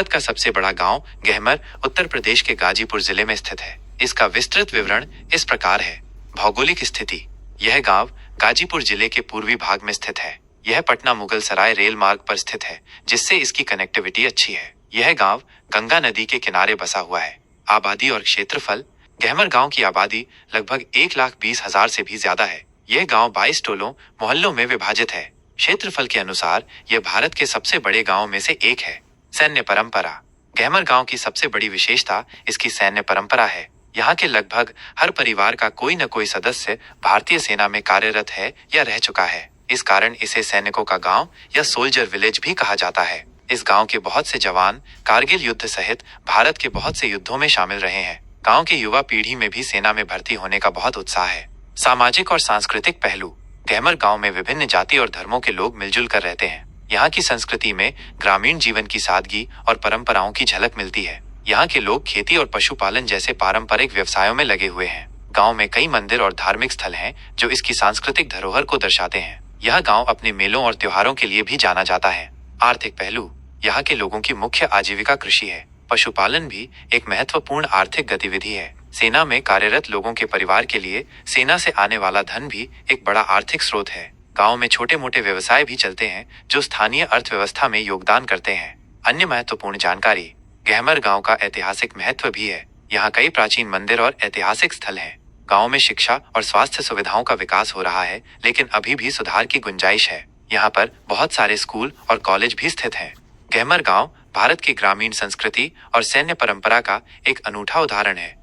भारत का सबसे बड़ा गांव गहमर उत्तर प्रदेश के गाजीपुर जिले में स्थित है। इसका विस्तृत विवरण इस प्रकार है। भौगोलिक स्थिति। यह गांव गाजीपुर जिले के पूर्वी भाग में स्थित है। यह पटना मुगल सराय रेल मार्ग पर स्थित है, जिससे इसकी कनेक्टिविटी अच्छी है। यह गांव गंगा नदी के किनारे बसा हुआ है। आबादी और क्षेत्रफल। गहमर गांव की आबादी लगभग 1,20,000 से भी ज्यादा है। यह गांव 22 टोलों मोहल्लों में विभाजित है। क्षेत्रफल के अनुसार यह भारत के सबसे बड़े गांवों में से एक है। सैन्य परंपरा। गहमर गांव की सबसे बड़ी विशेषता इसकी सैन्य परंपरा है। यहाँ के लगभग हर परिवार का कोई न कोई सदस्य भारतीय सेना में कार्यरत है या रह चुका है। इस कारण इसे सैनिकों का गांव या सोल्जर विलेज भी कहा जाता है। इस गांव के बहुत से जवान कारगिल युद्ध सहित भारत के बहुत से युद्धों में शामिल रहे हैं। गांव की युवा पीढ़ी में भी सेना में भर्ती होने का बहुत उत्साह है। सामाजिक और सांस्कृतिक पहलू। गहमर गांव में विभिन्न जाति और धर्मों के लोग मिलजुल कर रहते हैं। यहाँ की संस्कृति में ग्रामीण जीवन की सादगी और परंपराओं की झलक मिलती है। यहाँ के लोग खेती और पशुपालन जैसे पारंपरिक व्यवसायों में लगे हुए हैं। गांव में कई मंदिर और धार्मिक स्थल हैं, जो इसकी सांस्कृतिक धरोहर को दर्शाते हैं। यह गांव अपने मेलों और त्योहारों के लिए भी जाना जाता है। आर्थिक पहलू। यहाँ के लोगों की मुख्य आजीविका कृषि है। पशुपालन भी एक महत्वपूर्ण आर्थिक गतिविधि है। सेना में कार्यरत लोगों के परिवार के लिए सेना से आने वाला धन भी एक बड़ा आर्थिक स्रोत है। गांव में छोटे मोटे व्यवसाय भी चलते हैं, जो स्थानीय अर्थव्यवस्था में योगदान करते हैं। अन्य महत्वपूर्ण जानकारी। गहमर गांव का ऐतिहासिक महत्व भी है। यहाँ कई प्राचीन मंदिर और ऐतिहासिक स्थल हैं। गांव में शिक्षा और स्वास्थ्य सुविधाओं का विकास हो रहा है, लेकिन अभी भी सुधार की गुंजाइश है। यहाँ पर बहुत सारे स्कूल और कॉलेज भी स्थित हैं। गहमर गांव भारत की ग्रामीण संस्कृति और सैन्य परंपरा का एक अनूठा उदाहरण है।